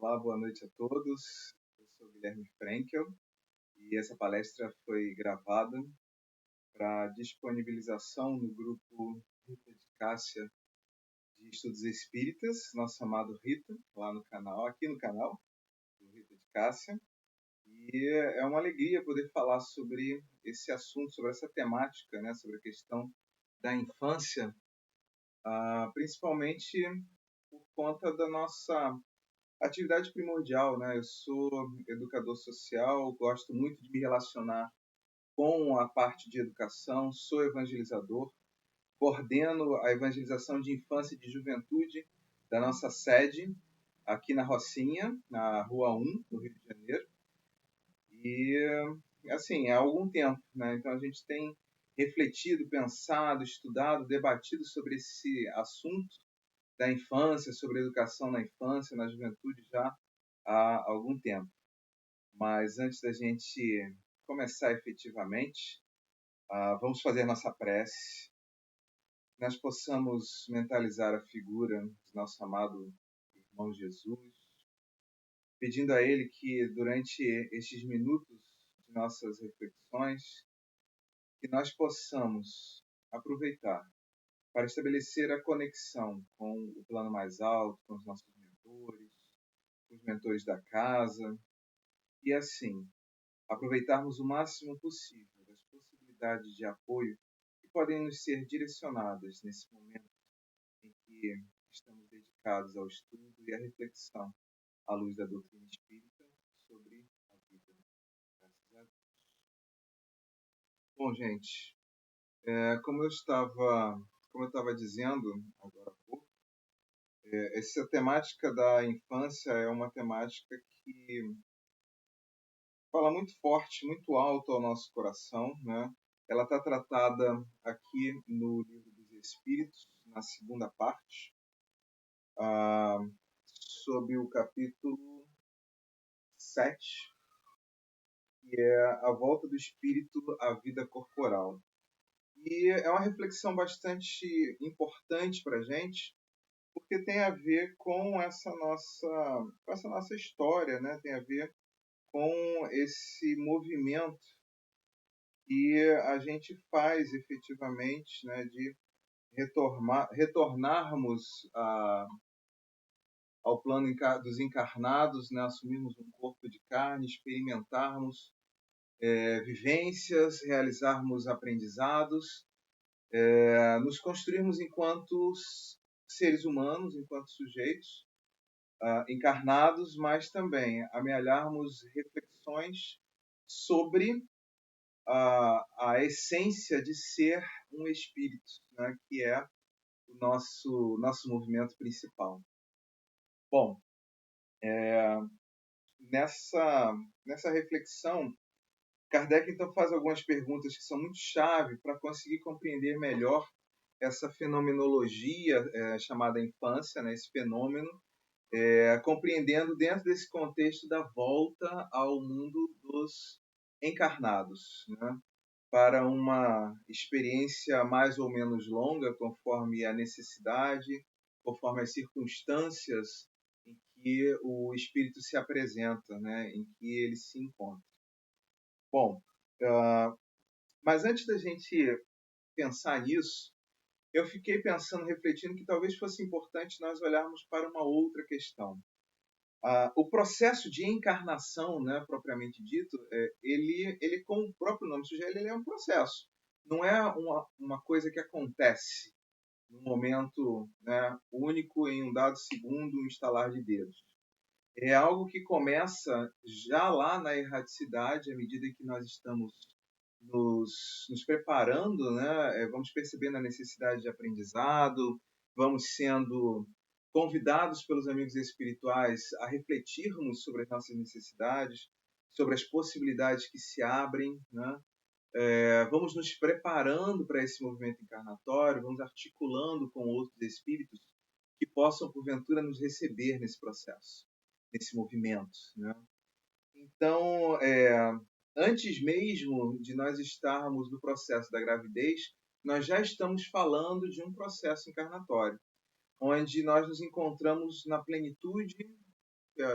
Olá, boa noite a todos. Eu sou Guilherme Frenkel e essa palestra foi gravada para disponibilização no grupo Rita de Cássia de Estudos Espíritas, nosso amado Rita, lá no canal, aqui no canal do Rita de Cássia. E é uma alegria poder falar sobre esse assunto, sobre essa temática, né, sobre a questão da infância, principalmente por conta da nossa atividade primordial, né? Eu sou educador social, gosto muito de me relacionar com a parte de educação, sou evangelizador, coordeno a evangelização de infância e de juventude da nossa sede aqui na Rocinha, na Rua 1, no Rio de Janeiro. E, assim, há algum tempo, né? Então a gente tem refletido, pensado, estudado, debatido sobre esse assunto da infância, sobre a educação na infância, na juventude já há algum tempo. Mas antes da gente começar efetivamente, vamos fazer nossa prece. Que nós possamos mentalizar a figura do nosso amado irmão Jesus, pedindo a Ele que durante estes minutos de nossas reflexões, que nós possamos aproveitar para estabelecer a conexão com o plano mais alto, com os nossos mentores, com os mentores da casa, e assim aproveitarmos o máximo possível das possibilidades de apoio que podem nos ser direcionadas nesse momento em que estamos dedicados ao estudo e à reflexão à luz da doutrina espírita sobre a vida. Graças a Deus. Bom, gente, como eu estava dizendo agora há pouco, essa temática da infância é uma temática que fala muito forte, muito alto ao nosso coração, né? Ela está tratada aqui no Livro dos Espíritos, na segunda parte, ah, sob o capítulo 7, que é a volta do espírito à vida corporal. E é uma reflexão bastante importante para a gente, porque tem a ver com essa nossa história, né? Tem a ver com esse movimento que a gente faz efetivamente, né, de retornarmos ao plano dos encarnados, né, assumirmos um corpo de carne, experimentarmos vivências, realizarmos aprendizados, nos construirmos enquanto seres humanos, enquanto sujeitos encarnados, mas também amealharmos reflexões sobre a essência de ser um espírito, né, que é o nosso movimento principal. Bom, nessa reflexão, Kardec então faz algumas perguntas que são muito chave para conseguir compreender melhor essa fenomenologia chamada infância, né, esse fenômeno, compreendendo dentro desse contexto da volta ao mundo dos encarnados, né, para uma experiência mais ou menos longa, conforme a necessidade, conforme as circunstâncias em que o espírito se apresenta, né, em que ele se encontra. Bom, mas antes da gente pensar nisso, eu fiquei pensando, refletindo que talvez fosse importante nós olharmos para uma outra questão. O processo de encarnação, né, propriamente dito, ele, como o próprio nome sugere, ele é um processo. Não é uma coisa que acontece num momento, né, único, em um dado segundo, um estalar de dedos. É algo que começa já lá na erraticidade, à medida que nós estamos nos preparando, né? Vamos percebendo a necessidade de aprendizado, vamos sendo convidados pelos amigos espirituais a refletirmos sobre as nossas necessidades, sobre as possibilidades que se abrem, né? Vamos nos preparando para esse movimento encarnatório, vamos articulando com outros espíritos que possam, porventura, nos receber nesse processo, nesse movimento, né? Então, antes mesmo de nós estarmos no processo da gravidez, nós já estamos falando de um processo encarnatório, onde nós nos encontramos na plenitude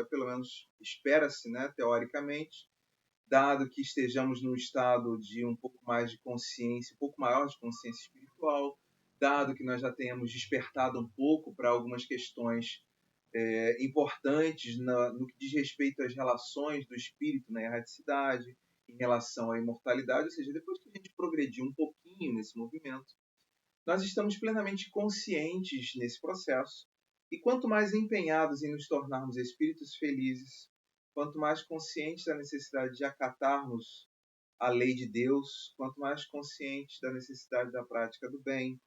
pelo menos espera-se, né, teoricamente, dado que estejamos num estado de um pouco mais de consciência, um pouco maior de consciência espiritual, dado que nós já tenhamos despertado um pouco para algumas questões importantes no que diz respeito às relações do espírito na erraticidade, em relação à imortalidade, ou seja, depois que a gente progrediu um pouquinho nesse movimento, nós estamos plenamente conscientes nesse processo. E quanto mais empenhados em nos tornarmos espíritos felizes, quanto mais conscientes da necessidade de acatarmos a lei de Deus, quanto mais conscientes da necessidade da prática do bem,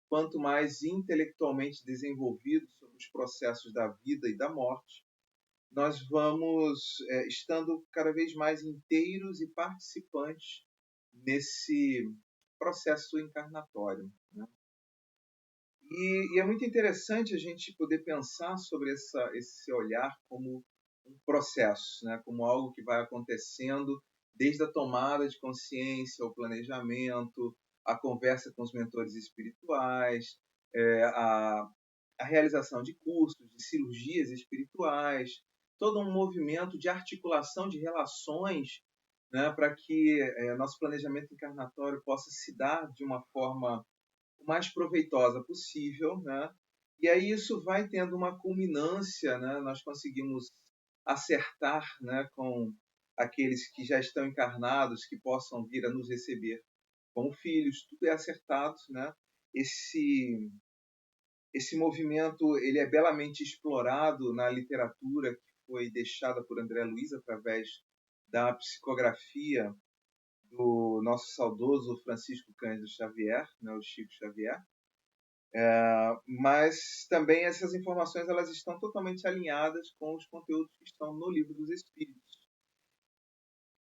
quanto mais intelectualmente desenvolvidos sobre os processos da vida e da morte, nós vamos estando cada vez mais inteiros e participantes nesse processo encarnatório, né? E é muito interessante a gente poder pensar sobre esse olhar como um processo, né? Como algo que vai acontecendo desde a tomada de consciência, o planejamento, a conversa com os mentores espirituais, a realização de cursos, de cirurgias espirituais, todo um movimento de articulação de relações, né, para que nosso planejamento encarnatório possa se dar de uma forma o mais proveitosa possível, né? E aí isso vai tendo uma culminância, né? Nós conseguimos acertar, né, com aqueles que já estão encarnados, que possam vir a nos receber como filhos, tudo é acertado, né? Esse movimento ele é belamente explorado na literatura que foi deixada por André Luiz através da psicografia do nosso saudoso Francisco Cândido Xavier, né, o Chico Xavier. Mas também essas informações elas estão totalmente alinhadas com os conteúdos que estão no Livro dos Espíritos.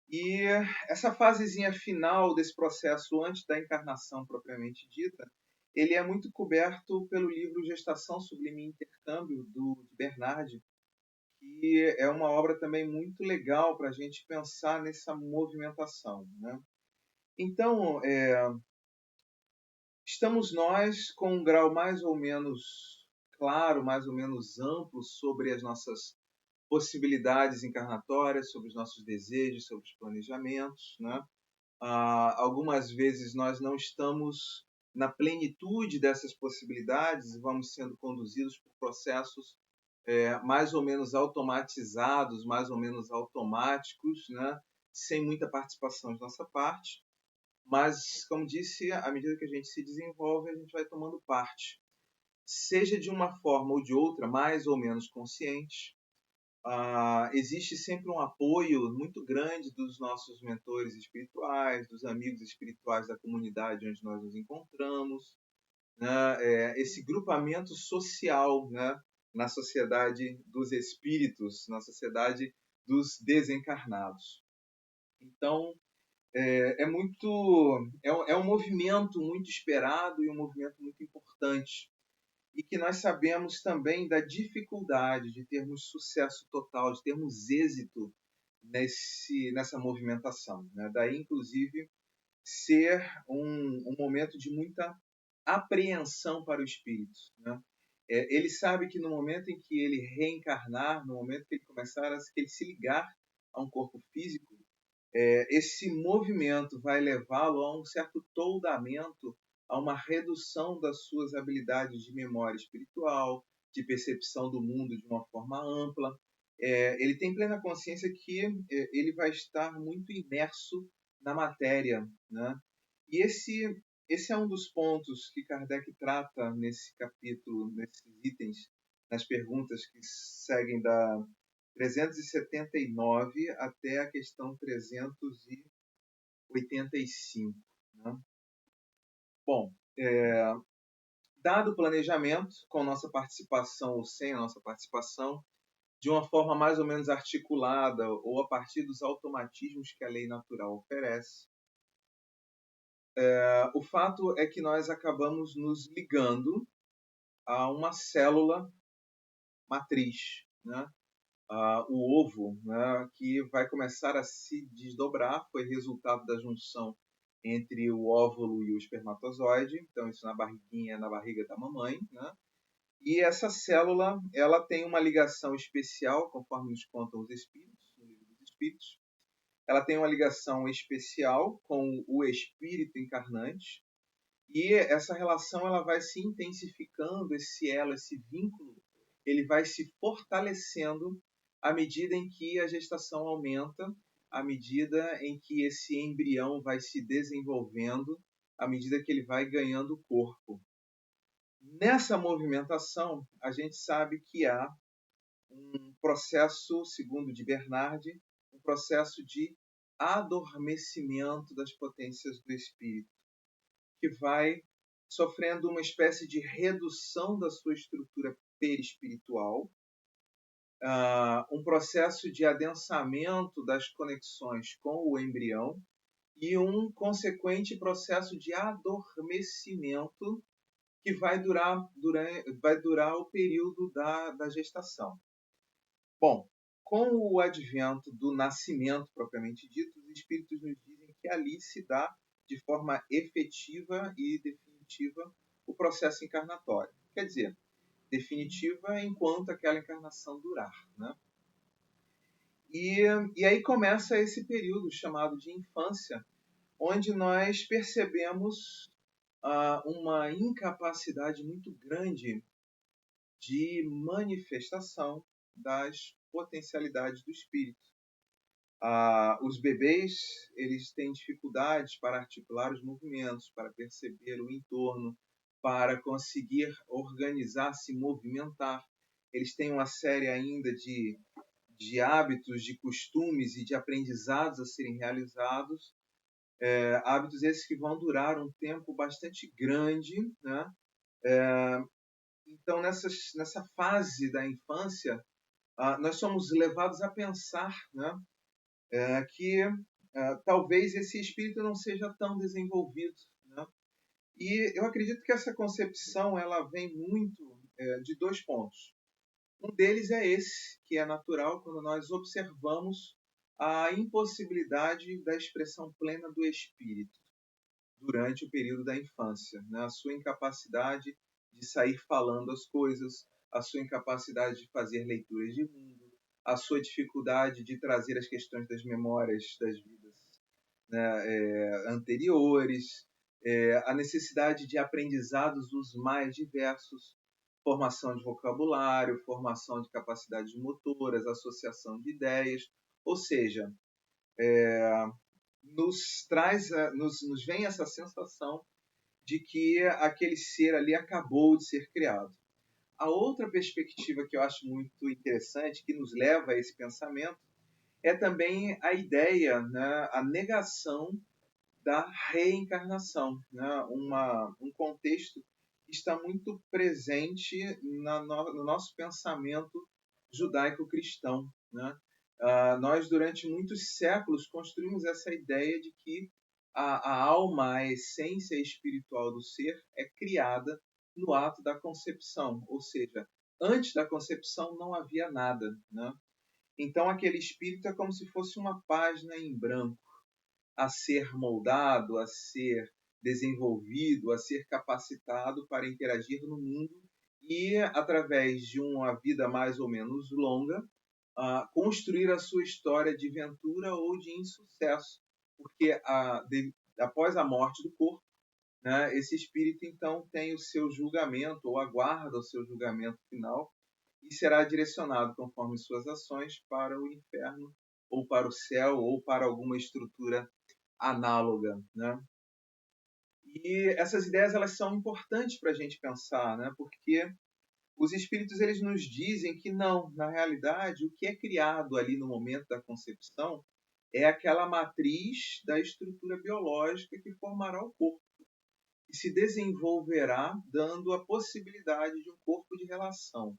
E essa fasezinha final desse processo antes da encarnação propriamente dita, ele é muito coberto pelo livro Gestação, Sublime e Intercâmbio, de Bernard, que é uma obra também muito legal para a gente pensar nessa movimentação, né? Então, estamos nós com um grau mais ou menos claro, mais ou menos amplo sobre as nossas possibilidades encarnatórias, sobre os nossos desejos, sobre os planejamentos, né? Algumas vezes nós não estamos na plenitude dessas possibilidades e vamos sendo conduzidos por processos mais ou menos automatizados, mais ou menos automáticos, né? Sem muita participação de nossa parte. Mas, como disse, à medida que a gente se desenvolve, a gente vai tomando parte. Seja de uma forma ou de outra, mais ou menos consciente, existe sempre um apoio muito grande dos nossos mentores espirituais, dos amigos espirituais da comunidade onde nós nos encontramos, né? Esse grupamento social, né? Na sociedade dos espíritos, na sociedade dos desencarnados. Então, é um movimento muito esperado e um movimento muito importante, e que nós sabemos também da dificuldade de termos sucesso total, de termos êxito nessa movimentação, né? Daí, inclusive, ser um momento de muita apreensão para o espírito, né? Ele sabe que no momento em que ele reencarnar, no momento que ele começar que ele se ligar a um corpo físico, esse movimento vai levá-lo a um certo toldamento, a uma redução das suas habilidades de memória espiritual, de percepção do mundo de uma forma ampla. Ele tem plena consciência que ele vai estar muito imerso na matéria, né? E esse é um dos pontos que Kardec trata nesse capítulo, nesses itens, nas perguntas que seguem da 379 até a questão 385. Né? Bom, dado o planejamento, com nossa participação ou sem a nossa participação, de uma forma mais ou menos articulada ou a partir dos automatismos que a lei natural oferece, o fato é que nós acabamos nos ligando a uma célula matriz, né? O ovo, né, que vai começar a se desdobrar, foi resultado da junção entre o óvulo e o espermatozoide, então isso na barriguinha, na barriga da mamãe, né? E essa célula, ela tem uma ligação especial, conforme nos contam os espíritos, no livro dos espíritos. Ela tem uma ligação especial com o espírito encarnante, e essa relação ela vai se intensificando, esse elo, esse vínculo, ele vai se fortalecendo à medida em que a gestação aumenta, à medida em que esse embrião vai se desenvolvendo, à medida que ele vai ganhando corpo. Nessa movimentação, a gente sabe que há um processo, segundo de Bernard, um processo de adormecimento das potências do espírito, que vai sofrendo uma espécie de redução da sua estrutura perispiritual, um processo de adensamento das conexões com o embrião e um consequente processo de adormecimento que vai durar o período da gestação. Bom, com o advento do nascimento propriamente dito, os espíritos nos dizem que ali se dá de forma efetiva e definitiva o processo encarnatório. Quer dizer, definitiva enquanto aquela encarnação durar, né? E aí começa esse período chamado de infância, onde nós percebemos uma incapacidade muito grande de manifestação das potencialidades do espírito. Os bebês eles têm dificuldades para articular os movimentos, para perceber o entorno, para conseguir organizar-se, movimentar. Eles têm uma série ainda de hábitos, de costumes e de aprendizados a serem realizados, hábitos esses que vão durar um tempo bastante grande, né? Então, nessa fase da infância, nós somos levados a pensar, né, que talvez esse espírito não seja tão desenvolvido, né? E eu acredito que essa concepção ela vem muito de dois pontos. Um deles é esse, que é natural quando nós observamos a impossibilidade da expressão plena do espírito durante o período da infância, né? A sua incapacidade de sair falando as coisas, a sua incapacidade de fazer leituras de mundo, a sua dificuldade de trazer as questões das memórias das vidas, né, anteriores, a necessidade de aprendizados os mais diversos, formação de vocabulário, formação de capacidades motoras, associação de ideias, ou seja, nos vem essa sensação de que aquele ser ali acabou de ser criado. A outra perspectiva que eu acho muito interessante, que nos leva a esse pensamento, é também a ideia, né, a negação da reencarnação, né, um contexto que está muito presente no nosso pensamento judaico-cristão, né? Nós, durante muitos séculos, construímos essa ideia de que a alma, a essência espiritual do ser, é criada no ato da concepção, ou seja, antes da concepção não havia nada, né? Então, aquele espírito é como se fosse uma página em branco, a ser moldado, a ser desenvolvido, a ser capacitado para interagir no mundo e, através de uma vida mais ou menos longa, construir a sua história de ventura ou de insucesso, porque após a morte do corpo, né, esse espírito então tem o seu julgamento ou aguarda o seu julgamento final e será direcionado conforme suas ações para o inferno ou para o céu ou para alguma estrutura análoga, né? E essas ideias elas são importantes para a gente pensar, né? Porque os espíritos eles nos dizem que não, na realidade, o que é criado ali no momento da concepção é aquela matriz da estrutura biológica que formará o corpo e se desenvolverá dando a possibilidade de um corpo de relação,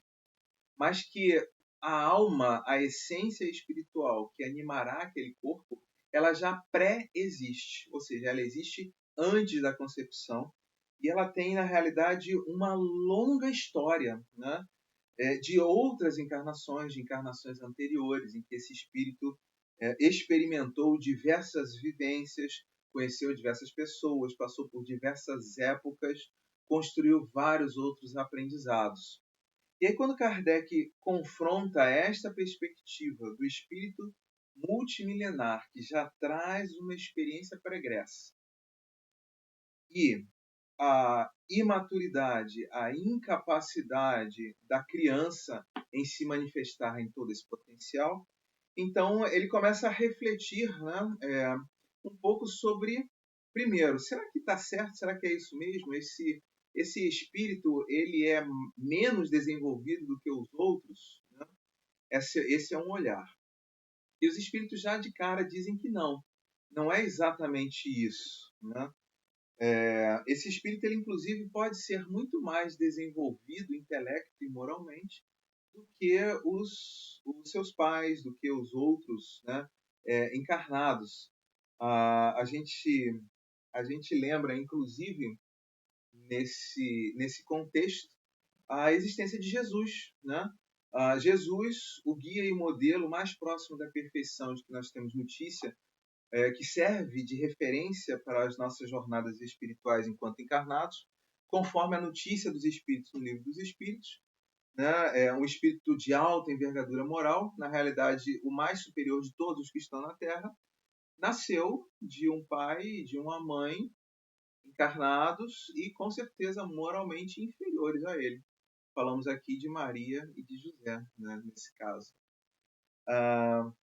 mas que a alma, a essência espiritual que animará aquele corpo, ela já pré-existe, ou seja, ela existe antes da concepção e ela tem, na realidade, uma longa história, né, de outras encarnações, de encarnações anteriores, em que esse espírito experimentou diversas vivências, conheceu diversas pessoas, passou por diversas épocas, construiu vários outros aprendizados. E aí, quando Kardec confronta esta perspectiva do espírito multimilenar, que já traz uma experiência pregressa, e a imaturidade, a incapacidade da criança em se manifestar em todo esse potencial, então ele começa a refletir, né, um pouco sobre, primeiro, será que está certo? Será que é isso mesmo? Esse espírito ele é menos desenvolvido do que os outros? Né? Esse é um olhar. E os espíritos já de cara dizem que não. Não é exatamente isso. Né? Esse espírito, ele, inclusive, pode ser muito mais desenvolvido intelecto e moralmente do que os seus pais, do que os outros, né, encarnados. A gente lembra, inclusive, nesse contexto, a existência de Jesus. Né? Jesus, o guia e modelo mais próximo da perfeição de que nós temos notícia, que serve de referência para as nossas jornadas espirituais enquanto encarnados, conforme a notícia dos Espíritos no Livro dos Espíritos, né? É um espírito de alta envergadura moral, na realidade o mais superior de todos os que estão na Terra, nasceu de um pai e de uma mãe encarnados e com certeza moralmente inferiores a ele. Falamos aqui de Maria e de José, né, nesse caso.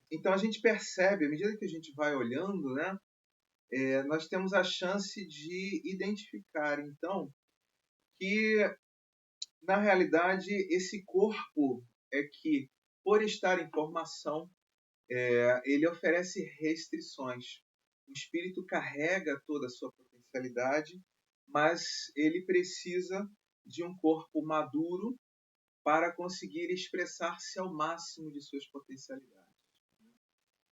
Então a gente percebe, à medida que a gente vai olhando, né, nós temos a chance de identificar, então, que, na realidade, esse corpo é que, por estar em formação, ele oferece restrições. O espírito carrega toda a sua potencialidade, mas ele precisa de um corpo maduro para conseguir expressar-se ao máximo de suas potencialidades.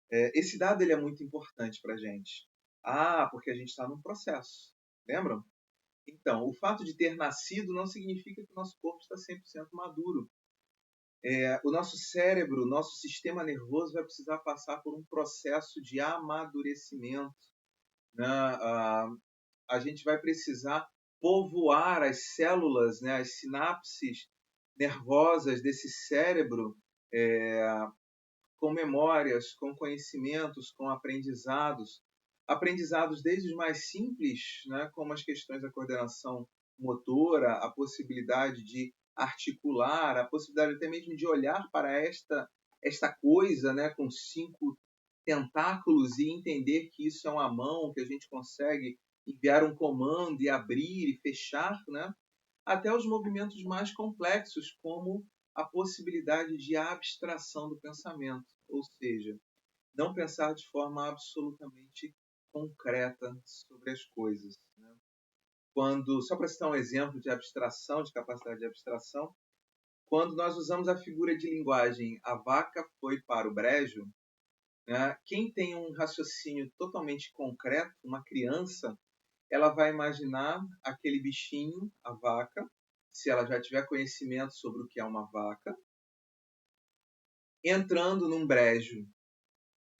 Esse dado ele é muito importante para a gente. Porque a gente está num processo. Lembram? Então, o fato de ter nascido não significa que o nosso corpo está 100% maduro. O nosso cérebro, o nosso sistema nervoso vai precisar passar por um processo de amadurecimento. Né? A gente vai precisar povoar as células, né, as sinapses nervosas desse cérebro com memórias, com conhecimentos, com aprendizados. Aprendizados desde os mais simples, né, como as questões da coordenação motora, a possibilidade de articular, a possibilidade até mesmo de olhar para esta coisa, né, com 5 tentáculos e entender que isso é uma mão, que a gente consegue enviar um comando e abrir e fechar, né? Até os movimentos mais complexos, como a possibilidade de abstração do pensamento, ou seja, não pensar de forma absolutamente concreta sobre as coisas. Né? Só para citar um exemplo de abstração, de capacidade de abstração, quando nós usamos a figura de linguagem "a vaca foi para o brejo", né? Quem tem um raciocínio totalmente concreto, uma criança, ela vai imaginar aquele bichinho, a vaca, se ela já tiver conhecimento sobre o que é uma vaca, entrando num brejo.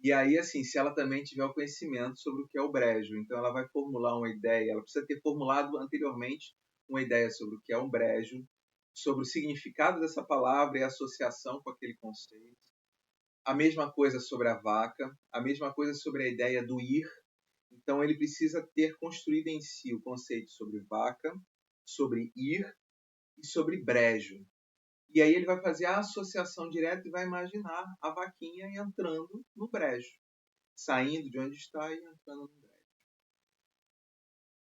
E aí, assim, se ela também tiver o conhecimento sobre o que é o brejo, então ela vai formular uma ideia, ela precisa ter formulado anteriormente uma ideia sobre o que é um brejo, sobre o significado dessa palavra e a associação com aquele conceito. A mesma coisa sobre a vaca, a mesma coisa sobre a ideia do ir. Então ele precisa ter construído em si o conceito sobre vaca, sobre ir e sobre brejo. E aí ele vai fazer a associação direta e vai imaginar a vaquinha entrando no brejo, saindo de onde está e entrando no brejo.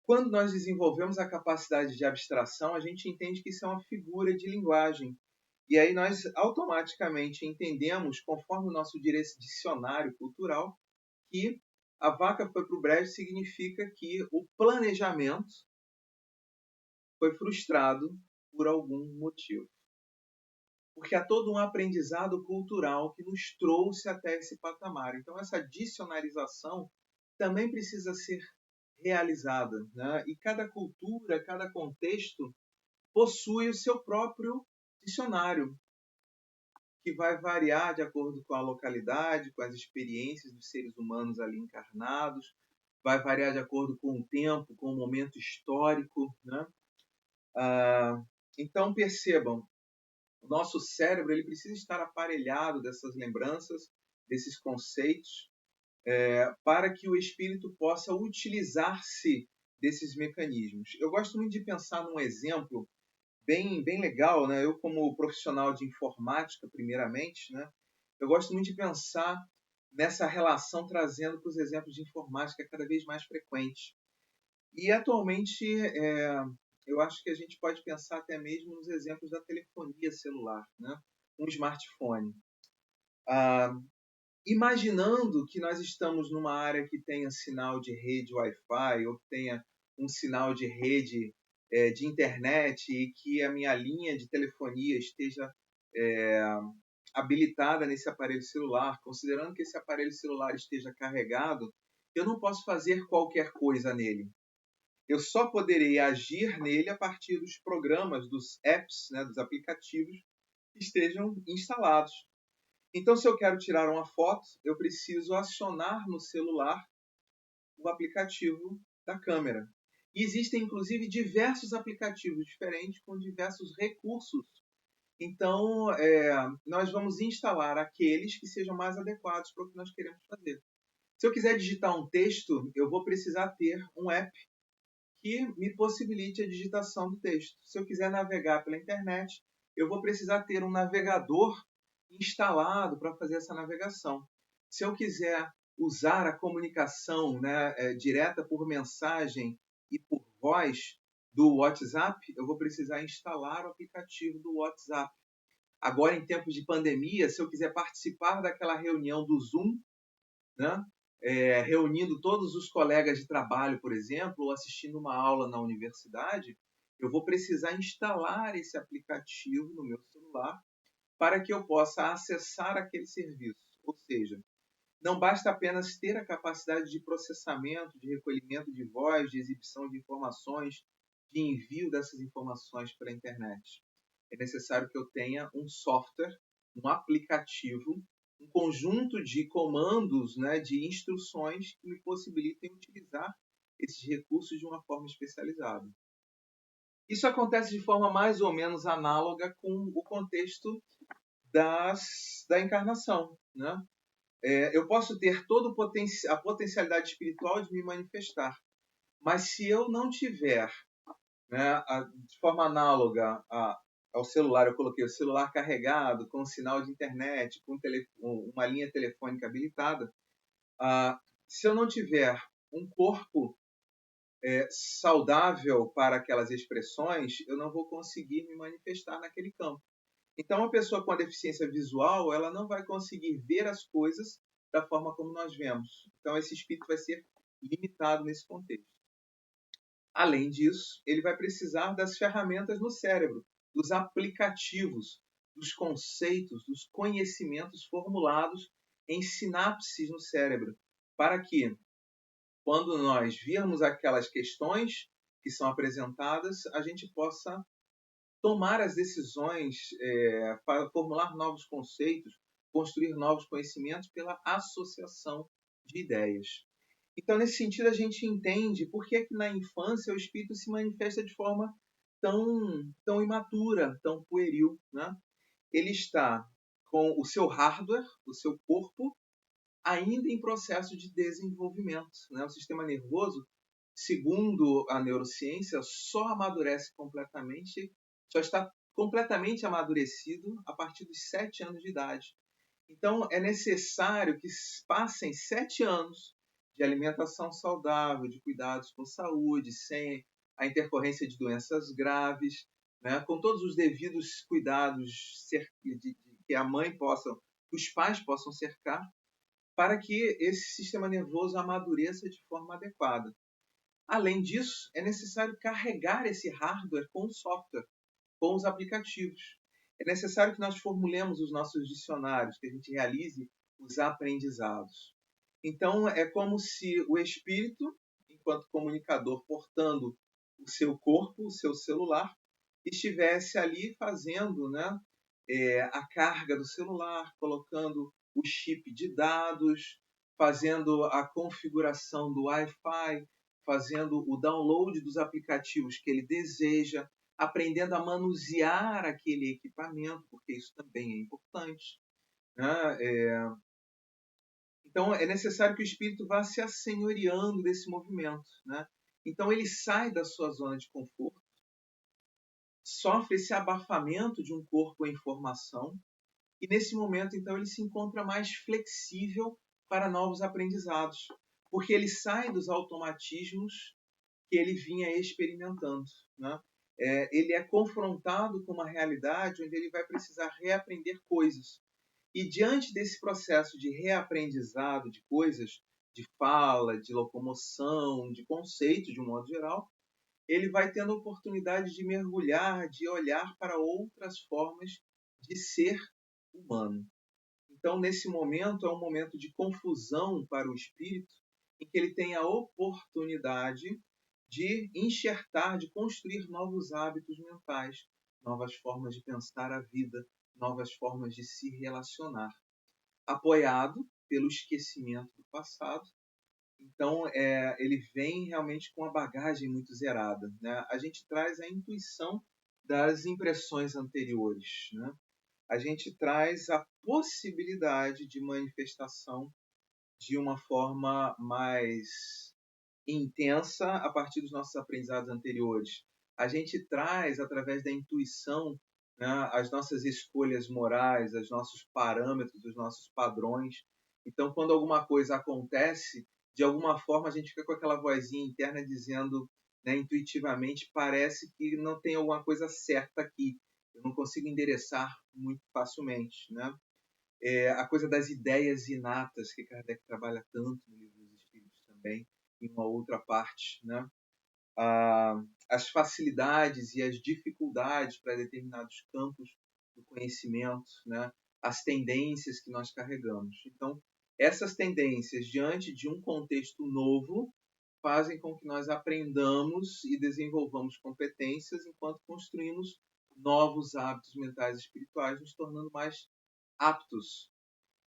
Quando nós desenvolvemos a capacidade de abstração, a gente entende que isso é uma figura de linguagem. E aí nós automaticamente entendemos, conforme o nosso dicionário cultural, que a vaca foi para o brejo significa que o planejamento foi frustrado por algum motivo. Porque há todo um aprendizado cultural que nos trouxe até esse patamar. Então, essa dicionarização também precisa ser realizada. Né? E cada cultura, cada contexto possui o seu próprio dicionário, que vai variar de acordo com a localidade, com as experiências dos seres humanos ali encarnados, vai variar de acordo com o tempo, com o momento histórico. Né? Então, percebam, O nosso cérebro ele precisa estar aparelhado dessas lembranças, desses conceitos, para que o espírito possa utilizar-se desses mecanismos. Eu gosto muito de pensar num exemplo bem legal, né? Eu, como profissional de informática, primeiramente, né? Eu gosto muito de pensar nessa relação trazendo para os exemplos de informática cada vez mais frequentes. E, atualmente, eu acho que a gente pode pensar até mesmo nos exemplos da telefonia celular, né? Um smartphone. Ah, Imaginando que nós estamos numa área que tenha sinal de rede Wi-Fi ou que tenha um sinal de rede de internet e que a minha linha de telefonia esteja é, habilitada nesse aparelho celular, considerando que esse aparelho celular esteja carregado, eu não posso fazer qualquer coisa nele. Eu só poderei agir nele a partir dos programas, dos apps, né, dos aplicativos que estejam instalados. Então, se eu quero tirar uma foto, eu preciso acionar no celular o aplicativo da câmera. E existem, inclusive, diversos aplicativos diferentes com diversos recursos. Então, nós vamos instalar aqueles que sejam mais adequados para o que nós queremos fazer. Se eu quiser digitar um texto, eu vou precisar ter um app que me possibilite a digitação do texto. Se eu quiser navegar pela internet, eu vou precisar ter um navegador instalado para fazer essa navegação. Se eu quiser usar a comunicação, né, direta por mensagem e por voz do WhatsApp, eu vou precisar instalar o aplicativo do WhatsApp. Agora, em tempos de pandemia, se eu quiser participar daquela reunião do Zoom, né, reunindo todos os colegas de trabalho, por exemplo, ou assistindo uma aula na universidade, eu vou precisar instalar esse aplicativo no meu celular para que eu possa acessar aquele serviço. Ou seja, não basta apenas ter a capacidade de processamento, de recolhimento de voz, de exibição de informações, de envio dessas informações pela internet. É necessário que eu tenha um software, um aplicativo, um conjunto de comandos, né, de instruções que me possibilitem utilizar esses recursos de uma forma especializada. Isso acontece de forma mais ou menos análoga com o contexto da encarnação, né? Eu posso ter toda a potencialidade espiritual de me manifestar, mas se eu não tiver, né, de forma análoga ao celular, eu coloquei o celular carregado, com sinal de internet, com uma linha telefônica habilitada, se eu não tiver um corpo saudável para aquelas expressões, eu não vou conseguir me manifestar naquele campo. Então, uma pessoa com a deficiência visual, ela não vai conseguir ver as coisas da forma como nós vemos. Então, esse espírito vai ser limitado nesse contexto. Além disso, ele vai precisar das ferramentas no cérebro, dos aplicativos, dos conceitos, dos conhecimentos formulados em sinapses no cérebro, para que, quando nós virmos aquelas questões que são apresentadas, a gente possa tomar as decisões, formular novos conceitos, construir novos conhecimentos pela associação de ideias. Então, nesse sentido, a gente entende por que na infância o espírito se manifesta de forma tão imatura, tão pueril, né? Ele está com o seu hardware, o seu corpo, ainda em processo de desenvolvimento, né? O sistema nervoso, segundo a neurociência, só amadurece completamente, só está completamente amadurecido a partir dos 7 anos de idade. Então, é necessário que passem 7 anos de alimentação saudável, de cuidados com saúde, sem a intercorrência de doenças graves, né? Com todos os devidos cuidados que a mãe possa, os pais possam cercar, para que esse sistema nervoso amadureça de forma adequada. Além disso, é necessário carregar esse hardware com o software, com os aplicativos. É necessário que nós formulemos os nossos dicionários, que a gente realize os aprendizados. Então, é como se o espírito, enquanto comunicador, portando o seu corpo, o seu celular, estivesse ali fazendo, né, a carga do celular, colocando o chip de dados, fazendo a configuração do Wi-Fi, fazendo o download dos aplicativos que ele deseja, aprendendo a manusear aquele equipamento, porque isso também é importante, né? Então, é necessário que o espírito vá se assenhoreando desse movimento, né? Então, ele sai da sua zona de conforto, sofre esse abafamento de um corpo em formação, e nesse momento, então, ele se encontra mais flexível para novos aprendizados, porque ele sai dos automatismos que ele vinha experimentando, né? Ele é confrontado com uma realidade onde ele vai precisar reaprender coisas. E diante desse processo de reaprendizado de coisas, de fala, de locomoção, de conceito, de um modo geral, ele vai tendo a oportunidade de mergulhar, de olhar para outras formas de ser humano. Então, nesse momento, é um momento de confusão para o espírito, em que ele tem a oportunidade de enxertar, de construir novos hábitos mentais, novas formas de pensar a vida, novas formas de se relacionar, apoiado pelo esquecimento do passado. Então, ele vem realmente com a bagagem muito zerada, né? A gente traz a intuição das impressões anteriores, né? A gente traz a possibilidade de manifestação de uma forma mais intensa a partir dos nossos aprendizados anteriores. A gente traz, através da intuição, né, as nossas escolhas morais, os nossos parâmetros, os nossos padrões. Então, quando alguma coisa acontece, de alguma forma a gente fica com aquela vozinha interna dizendo, né, intuitivamente, parece que não tem alguma coisa certa aqui. Eu não consigo endereçar muito facilmente, né? A coisa das ideias inatas, que Kardec trabalha tanto no Livro dos Espíritos também, em uma outra parte, né? As facilidades e as dificuldades para determinados campos do conhecimento, né? As tendências que nós carregamos. Então, essas tendências, diante de um contexto novo, fazem com que nós aprendamos e desenvolvamos competências enquanto construímos novos hábitos mentais e espirituais, nos tornando mais aptos.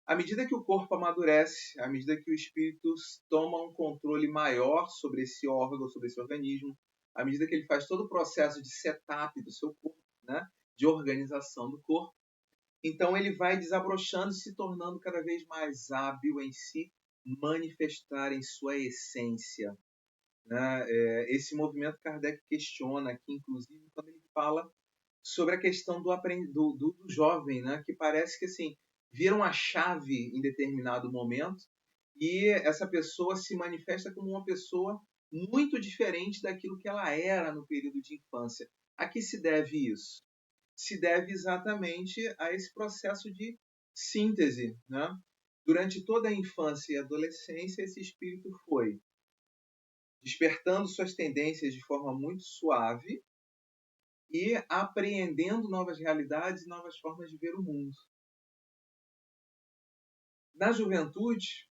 À medida que o corpo amadurece, à medida que o espírito toma um controle maior sobre esse órgão, sobre esse organismo, à medida que ele faz todo o processo de setup do seu corpo, né, de organização do corpo, então ele vai desabrochando e se tornando cada vez mais hábil em se manifestar em sua essência, né? Esse movimento Kardec questiona aqui, inclusive, quando ele fala sobre a questão do jovem, né? Que parece que assim, vira uma chave em determinado momento e essa pessoa se manifesta como uma pessoa muito diferente daquilo que ela era no período de infância. A que se deve isso? Se deve exatamente a esse processo de síntese, né? Durante toda a infância e adolescência, esse espírito foi despertando suas tendências de forma muito suave e apreendendo novas realidades e novas formas de ver o mundo. Na juventude,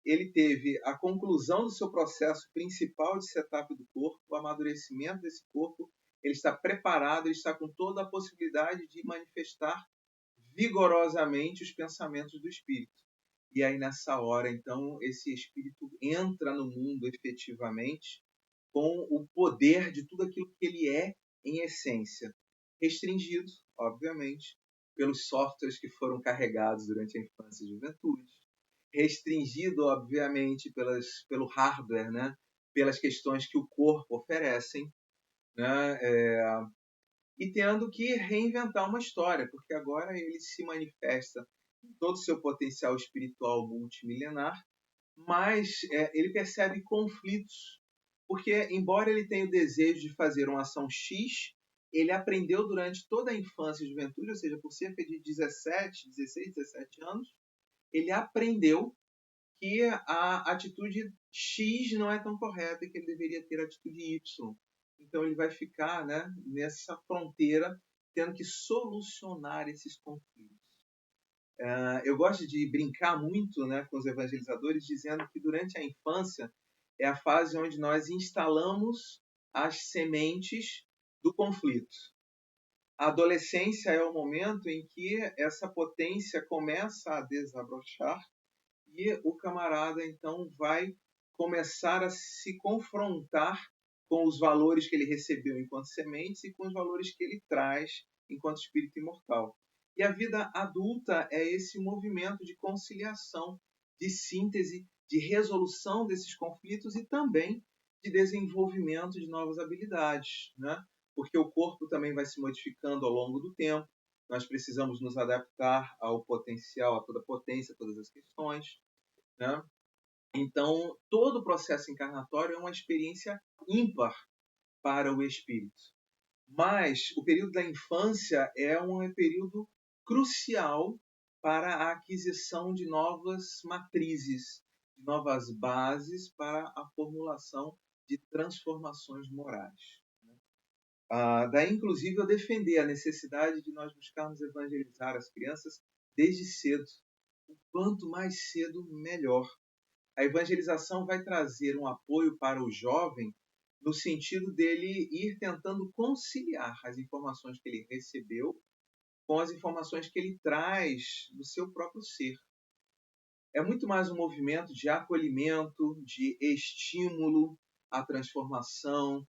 ele teve a conclusão do seu processo principal de setup do corpo, o amadurecimento desse corpo, ele está preparado, ele está com toda a possibilidade de manifestar vigorosamente os pensamentos do espírito. E aí, nessa hora, então, esse espírito entra no mundo efetivamente com o poder de tudo aquilo que ele é em essência, restringido, obviamente, pelos softwares que foram carregados durante a infância e juventude, restringido, obviamente, pelo hardware, né? Pelas questões que o corpo oferecem, né? E tendo que reinventar uma história, porque agora ele se manifesta em todo o seu potencial espiritual multimilenar, mas ele percebe conflitos, porque embora ele tenha o desejo de fazer uma ação X, ele aprendeu durante toda a infância e juventude, ou seja, por cerca de 17, 16, 17 anos, ele aprendeu que a atitude X não é tão correta e que ele deveria ter a atitude Y. Então ele vai ficar, né, nessa fronteira, tendo que solucionar esses conflitos. Eu gosto de brincar muito, né, com os evangelizadores, dizendo que durante a infância é a fase onde nós instalamos as sementes do conflito. A adolescência é o momento em que essa potência começa a desabrochar e o camarada, então, vai começar a se confrontar com os valores que ele recebeu enquanto sementes e com os valores que ele traz enquanto espírito imortal. E a vida adulta é esse movimento de conciliação, de síntese, de resolução desses conflitos e também de desenvolvimento de novas habilidades, né? Porque o corpo também vai se modificando ao longo do tempo, nós precisamos nos adaptar ao potencial, a toda a potência, a todas as questões, né? Então, todo o processo encarnatório é uma experiência ímpar para o espírito. Mas o período da infância é um período crucial para a aquisição de novas matrizes, de novas bases para a formulação de transformações morais. Daí, inclusive, eu defender a necessidade de nós buscarmos evangelizar as crianças desde cedo. O quanto mais cedo, melhor. A evangelização vai trazer um apoio para o jovem no sentido dele ir tentando conciliar as informações que ele recebeu com as informações que ele traz do seu próprio ser. É muito mais um movimento de acolhimento, de estímulo à transformação,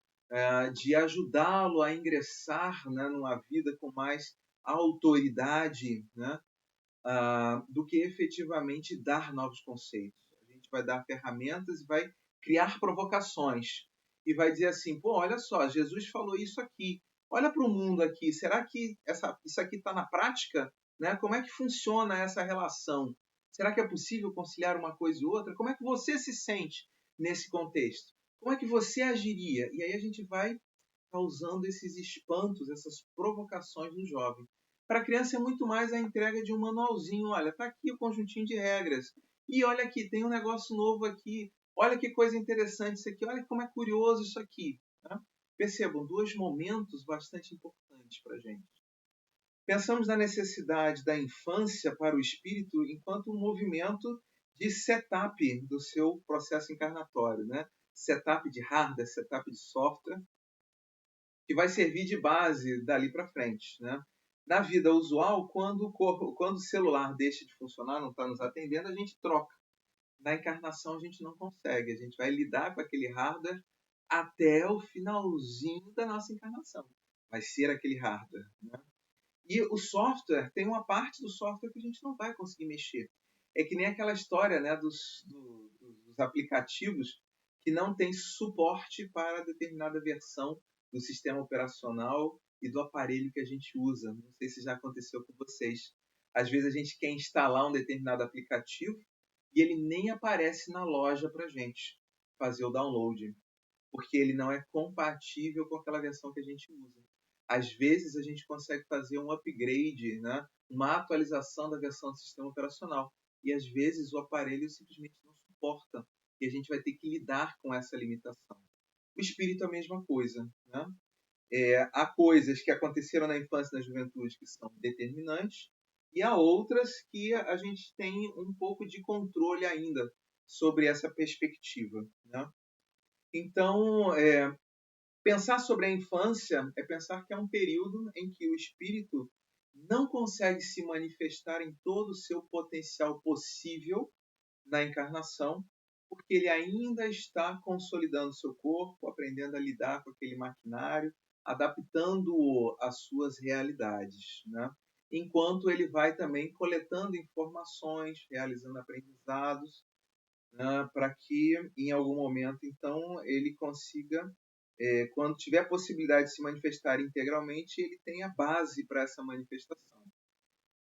de ajudá-lo a ingressar, né, numa vida com mais autoridade, né, do que efetivamente dar novos conceitos. A gente vai dar ferramentas e vai criar provocações. E vai dizer assim, pô, olha só, Jesus falou isso aqui. Olha para o mundo aqui. Será que isso aqui está na prática? Né? Como é que funciona essa relação? Será que é possível conciliar uma coisa e outra? Como é que você se sente nesse contexto? Como é que você agiria? E aí a gente vai causando esses espantos, essas provocações no jovem. Para a criança é muito mais a entrega de um manualzinho. Olha, está aqui o conjuntinho de regras. E olha aqui, tem um negócio novo aqui. Olha que coisa interessante isso aqui. Olha como é curioso isso aqui. Tá? Percebam, dois momentos bastante importantes para a gente. Pensamos na necessidade da infância para o espírito enquanto um movimento de setup do seu processo encarnatório. Né? Setup de hardware, setup de software, que vai servir de base dali para frente. Né? Na vida usual, quando o celular deixa de funcionar, não está nos atendendo, a gente troca. Na encarnação, a gente não consegue. A gente vai lidar com aquele hardware até o finalzinho da nossa encarnação. Vai ser aquele hardware. Né? E o software, tem uma parte do software que a gente não vai conseguir mexer. É que nem aquela história, né, dos aplicativos que não tem suporte para determinada versão do sistema operacional e do aparelho que a gente usa. Não sei se já aconteceu com vocês. Às vezes a gente quer instalar um determinado aplicativo e ele nem aparece na loja para a gente fazer o download, porque ele não é compatível com aquela versão que a gente usa. Às vezes a gente consegue fazer um upgrade, né? Uma atualização da versão do sistema operacional. E às vezes o aparelho simplesmente não suporta. E a gente vai ter que lidar com essa limitação. O espírito é a mesma coisa. Né? Há coisas que aconteceram na infância e na juventude que são determinantes, e há outras que a gente tem um pouco de controle ainda sobre essa perspectiva. Né? Então, pensar sobre a infância é pensar que é um período em que o espírito não consegue se manifestar em todo o seu potencial possível na encarnação, porque ele ainda está consolidando seu corpo, aprendendo a lidar com aquele maquinário, adaptando-o às suas realidades, né? Enquanto ele vai também coletando informações, realizando aprendizados, né? Para que em algum momento, então, ele consiga, quando tiver a possibilidade de se manifestar integralmente, ele tenha base para essa manifestação.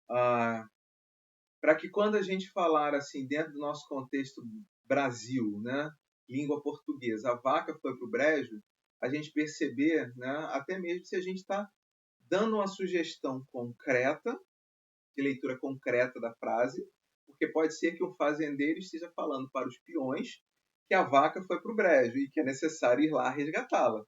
Para que quando a gente falar assim dentro do nosso contexto Brasil, né, língua portuguesa, a vaca foi para o brejo, a gente perceber, né, até mesmo se a gente está dando uma sugestão concreta, de leitura concreta da frase, porque pode ser que um fazendeiro esteja falando para os peões que a vaca foi para o brejo e que é necessário ir lá resgatá-la.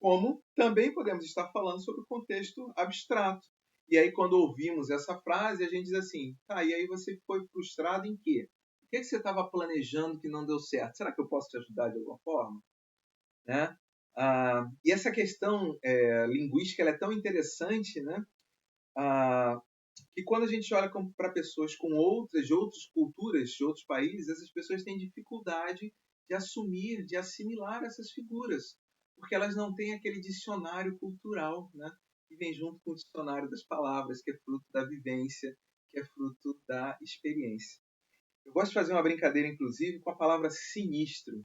Como também podemos estar falando sobre o contexto abstrato. E aí, quando ouvimos essa frase, a gente diz assim, tá, e aí você foi frustrado em quê? O que você estava planejando que não deu certo? Será que eu posso te ajudar de alguma forma? Né? E essa questão linguística ela é tão interessante, né? Que quando a gente olha para pessoas com de outras culturas, de outros países, essas pessoas têm dificuldade de assumir, de assimilar essas figuras. porque elas não têm aquele dicionário cultural, né, que vem junto com o dicionário das palavras, que é fruto da vivência, que é fruto da experiência. Eu gosto de fazer uma brincadeira, inclusive, com a palavra sinistro.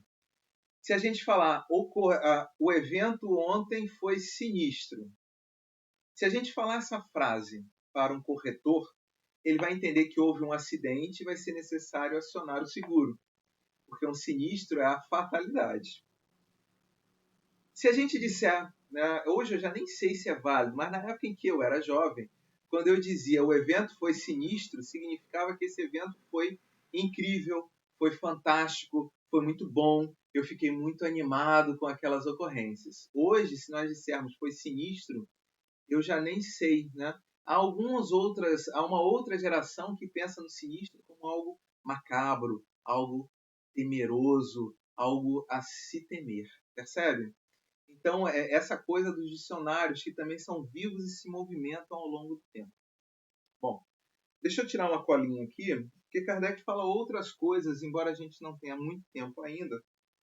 Se a gente falar o evento ontem foi sinistro, se a gente falar essa frase para um corretor, ele vai entender que houve um acidente e vai ser necessário acionar o seguro, porque um sinistro é a fatalidade. Se a gente disser, né, hoje eu já nem sei se é válido, mas na época em que eu era jovem, quando eu dizia o evento foi sinistro, significava que esse evento foi incrível, foi fantástico, foi muito bom, eu fiquei muito animado com aquelas ocorrências. Hoje, se nós dissermos foi sinistro, eu já nem sei, né? Há uma outra geração que pensa no sinistro como algo macabro, algo temeroso, algo a se temer, percebe? Então, essa coisa dos dicionários que também são vivos e se movimentam ao longo do tempo. Bom, deixa eu tirar uma colinha aqui, porque Kardec fala outras coisas, embora a gente não tenha muito tempo ainda,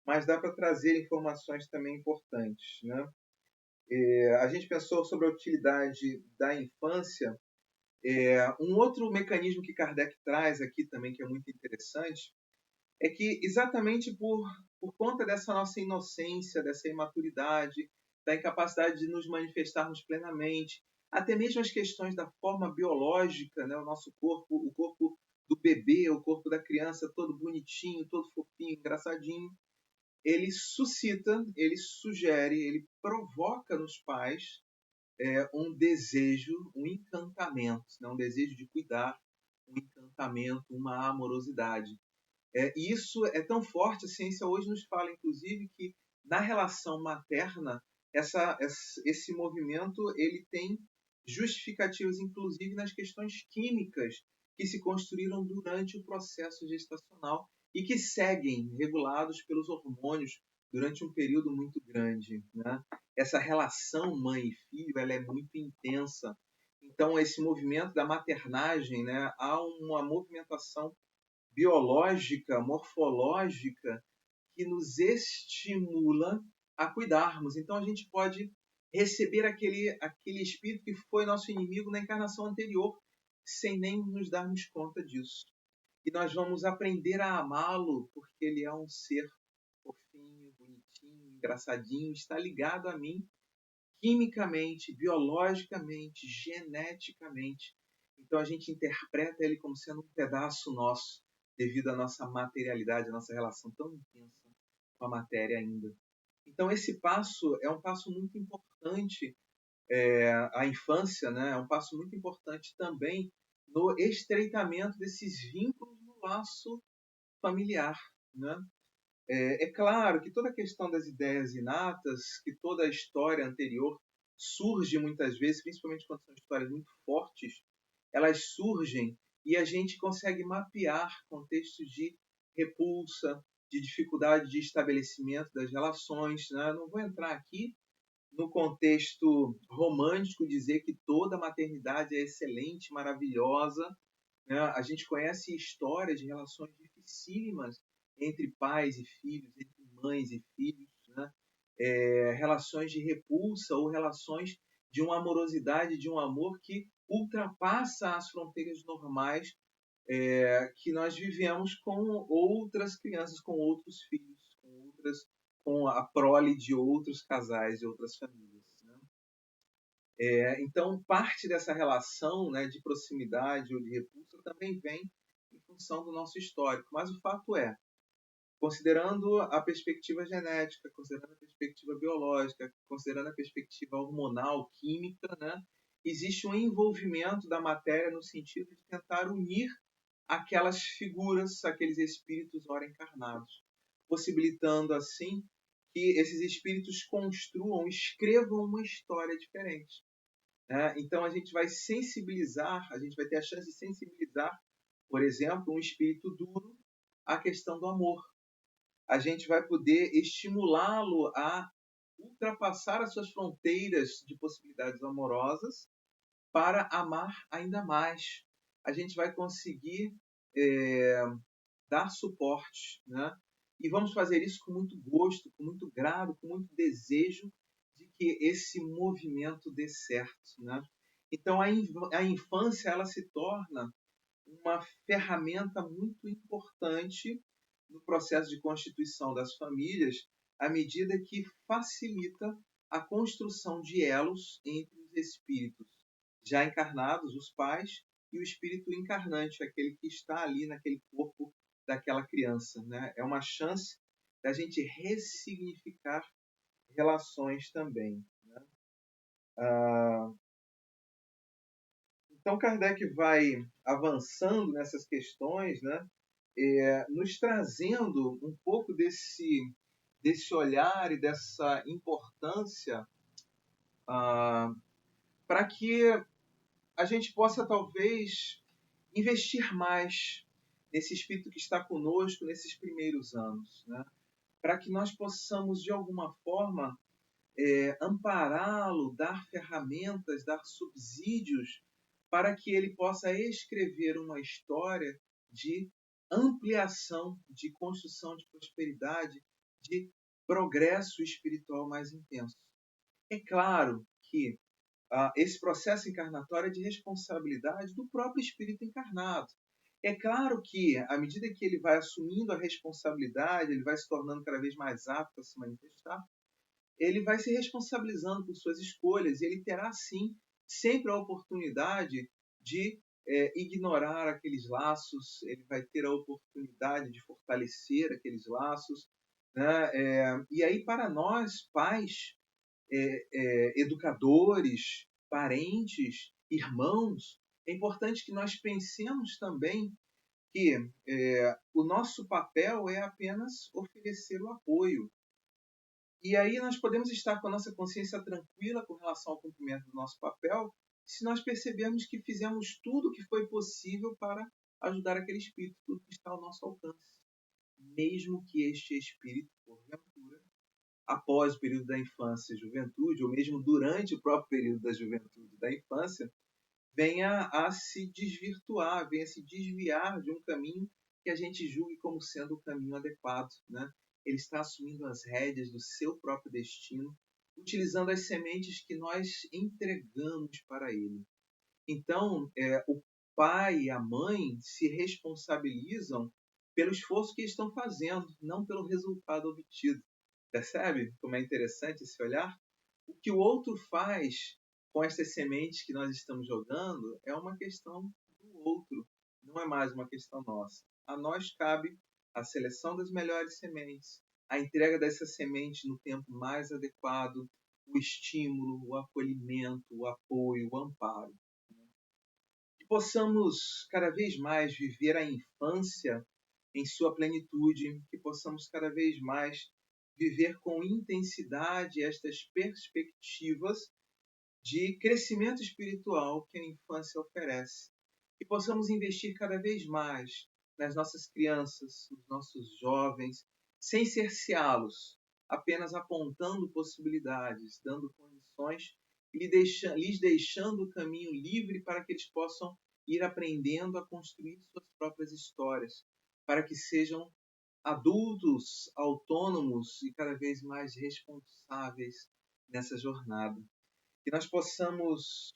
mas dá para trazer informações também importantes, né? A gente pensou sobre a utilidade da infância. Um outro mecanismo que Kardec traz aqui também, que é muito interessante, é que exatamente por conta dessa nossa inocência, dessa imaturidade, da incapacidade de nos manifestarmos plenamente, até mesmo as questões da forma biológica, né? O nosso corpo, o corpo do bebê, o corpo da criança, todo bonitinho, todo fofinho, engraçadinho, ele suscita, ele sugere, ele provoca nos pais um desejo, um encantamento, né? Um desejo de cuidar, um encantamento, uma amorosidade. Isso é tão forte, a ciência hoje nos fala, inclusive, que na relação materna, esse movimento ele tem justificativas, inclusive, nas questões químicas que se construíram durante o processo gestacional e que seguem regulados pelos hormônios durante um período muito grande, né? Essa relação mãe e filho ela é muito intensa. Então, esse movimento da maternagem, né, há uma movimentação biológica, morfológica, que nos estimula a cuidarmos. Então a gente pode receber aquele espírito que foi nosso inimigo na encarnação anterior, sem nem nos darmos conta disso. E nós vamos aprender a amá-lo, porque ele é um ser fofinho, bonitinho, engraçadinho, está ligado a mim quimicamente, biologicamente, geneticamente. Então a gente interpreta ele como sendo um pedaço nosso, devido à nossa materialidade, à nossa relação tão intensa com a matéria ainda. Então esse passo é um passo muito importante, a infância, né, é um passo muito importante também no estreitamento desses vínculos no laço familiar, né? Claro que toda a questão das ideias inatas, que toda a história anterior surge muitas vezes, principalmente quando são histórias muito fortes, elas surgem e a gente consegue mapear contextos de repulsa, de dificuldade de estabelecimento das relações, né? Não vou entrar aqui no contexto romântico dizer que toda maternidade é excelente, maravilhosa, né? A gente conhece histórias de relações dificílimas entre pais e filhos, entre mães e filhos, né? Relações de repulsa ou relações de uma amorosidade, de um amor que ultrapassa as fronteiras normais que nós vivemos com outras crianças, com outros filhos, com a prole de outros casais e outras famílias. Né? Então, parte dessa relação, né, de proximidade ou de repulsa também vem em função do nosso histórico. Mas o fato é, considerando a perspectiva genética, considerando a perspectiva biológica, considerando a perspectiva hormonal, química, né, existe um envolvimento da matéria no sentido de tentar unir aquelas figuras, aqueles espíritos ora encarnados, possibilitando assim que esses espíritos construam, escrevam uma história diferente. Né? Então a gente vai sensibilizar, a gente vai ter a chance de sensibilizar, por exemplo, um espírito duro à questão do amor. A gente vai poder estimulá-lo a ultrapassar as suas fronteiras de possibilidades amorosas para amar ainda mais. A gente vai conseguir dar suporte, né? e vamos fazer isso com muito gosto, com muito grado, com muito desejo de que esse movimento dê certo, né? Então a infância ela se torna uma ferramenta muito importante no processo de constituição das famílias, à medida que facilita a construção de elos entre os espíritos já encarnados, os pais, e o espírito encarnante, aquele que está ali naquele corpo daquela criança, né? É uma chance da gente ressignificar relações também, né? Então Kardec vai avançando nessas questões, né? Nos trazendo um pouco desse olhar e dessa importância para que a gente possa talvez investir mais nesse espírito que está conosco nesses primeiros anos, né? Para que nós possamos de alguma forma ampará-lo, dar ferramentas, dar subsídios para que ele possa escrever uma história de ampliação, de construção de prosperidade, de progresso espiritual mais intenso. É claro que esse processo encarnatório é de responsabilidade do próprio espírito encarnado. É claro que, à medida que ele vai assumindo a responsabilidade, ele vai se tornando cada vez mais apto a se manifestar, ele vai se responsabilizando por suas escolhas e ele terá, sim, sempre a oportunidade de ignorar aqueles laços, ele vai ter a oportunidade de fortalecer aqueles laços, né? E aí, para nós, pais, educadores, parentes, irmãos, é importante que nós pensemos também que o nosso papel é apenas oferecer o apoio. E aí nós podemos estar com a nossa consciência tranquila com relação ao cumprimento do nosso papel, se nós percebermos que fizemos tudo o que foi possível para ajudar aquele espírito, tudo que está ao nosso alcance. Mesmo que este espírito, porventura, após o período da infância e juventude, ou mesmo durante o próprio período da juventude e da infância, venha a se desvirtuar, venha a se desviar de um caminho que a gente julgue como sendo o caminho adequado, né? Ele está assumindo as rédeas do seu próprio destino, utilizando as sementes que nós entregamos para ele. Então, o pai e a mãe se responsabilizam pelo esforço que estão fazendo, não pelo resultado obtido. Percebe como é interessante esse olhar? O que o outro faz com essas sementes que nós estamos jogando é uma questão do outro, não é mais uma questão nossa. A nós cabe a seleção das melhores sementes, a entrega dessas sementes no tempo mais adequado, o estímulo, o acolhimento, o apoio, o amparo. Que possamos cada vez mais viver a infância em sua plenitude, que possamos cada vez mais viver com intensidade estas perspectivas de crescimento espiritual que a infância oferece. Que possamos investir cada vez mais nas nossas crianças, nos nossos jovens, sem cerceá-los, apenas apontando possibilidades, dando condições e lhes deixando o caminho livre para que eles possam ir aprendendo a construir suas próprias histórias, para que sejam adultos autônomos e cada vez mais responsáveis nessa jornada. Que nós possamos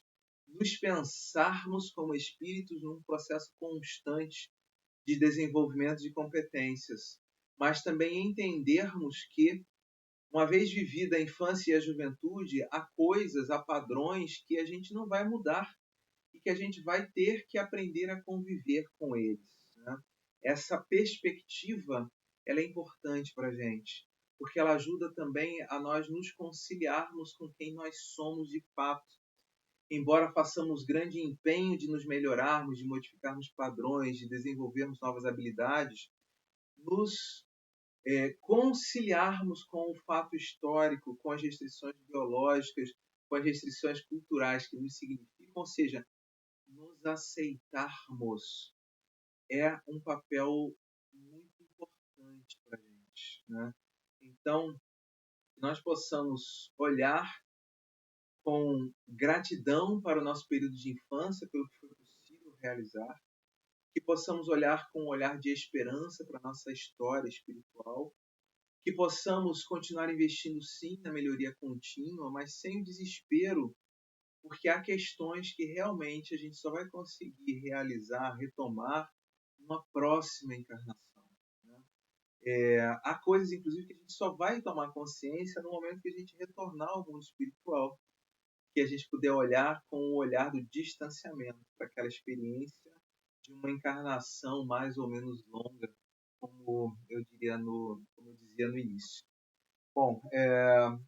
nos pensarmos como espíritos num processo constante de desenvolvimento de competências, mas também entendermos que, uma vez vivida a infância e a juventude, há coisas, há padrões que a gente não vai mudar e que a gente vai ter que aprender a conviver com eles, né? Essa perspectiva ela é importante para a gente, porque ela ajuda também a nós nos conciliarmos com quem nós somos de fato. Embora façamos grande empenho de nos melhorarmos, de modificarmos padrões, de desenvolvermos novas habilidades, nos conciliarmos com o fato histórico, com as restrições biológicas, com as restrições culturais que nos significam, ou seja, nos aceitarmos é um papel muito importante para a gente, né? Então, que nós possamos olhar com gratidão para o nosso período de infância, pelo que foi possível realizar, que possamos olhar com um olhar de esperança para a nossa história espiritual, que possamos continuar investindo sim na melhoria contínua, mas sem o desespero, porque há questões que realmente a gente só vai conseguir realizar, retomar, numa próxima encarnação. Né? Há coisas, inclusive, que a gente só vai tomar consciência no momento que a gente retornar ao mundo espiritual, que a gente puder olhar com o olhar do distanciamento para aquela experiência de uma encarnação mais ou menos longa, como eu dizia no início. Bom,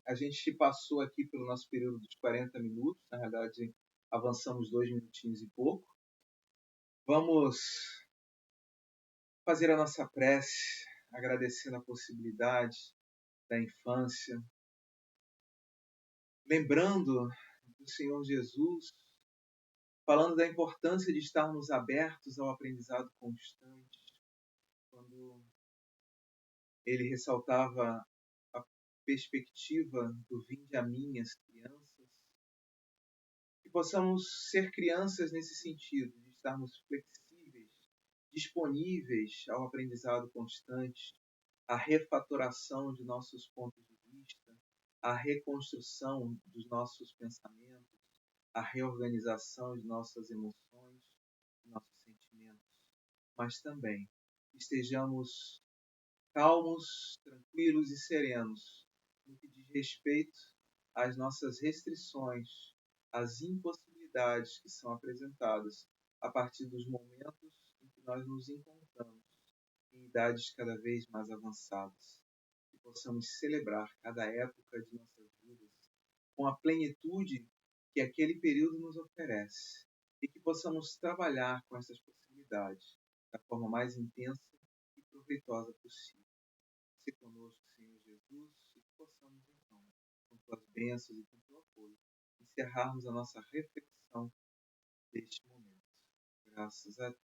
a gente passou aqui pelo nosso período dos 40 minutos, na verdade avançamos 2 minutinhos e pouco. Vamos fazer a nossa prece, agradecendo a possibilidade da infância, lembrando do Senhor Jesus, falando da importância de estarmos abertos ao aprendizado constante, quando ele ressaltava a perspectiva do vinde a mim, as crianças, que possamos ser crianças nesse sentido, de estarmos flexíveis, disponíveis ao aprendizado constante, à refatoração de nossos pontos de vista, à reconstrução dos nossos pensamentos, à reorganização de nossas emoções, de nossos sentimentos, mas também estejamos calmos, tranquilos e serenos no que diz respeito às nossas restrições, às impossibilidades que são apresentadas a partir dos momentos em que nós nos encontramos em idades cada vez mais avançadas. Que possamos celebrar cada época de nossas vidas com a plenitude que aquele período nos oferece e que possamos trabalhar com essas possibilidades da forma mais intensa e proveitosa possível. Se conosco, Senhor Jesus, e que possamos, então, com tuas bênçãos e com teu apoio, encerrarmos a nossa reflexão deste momento. Graças a Deus.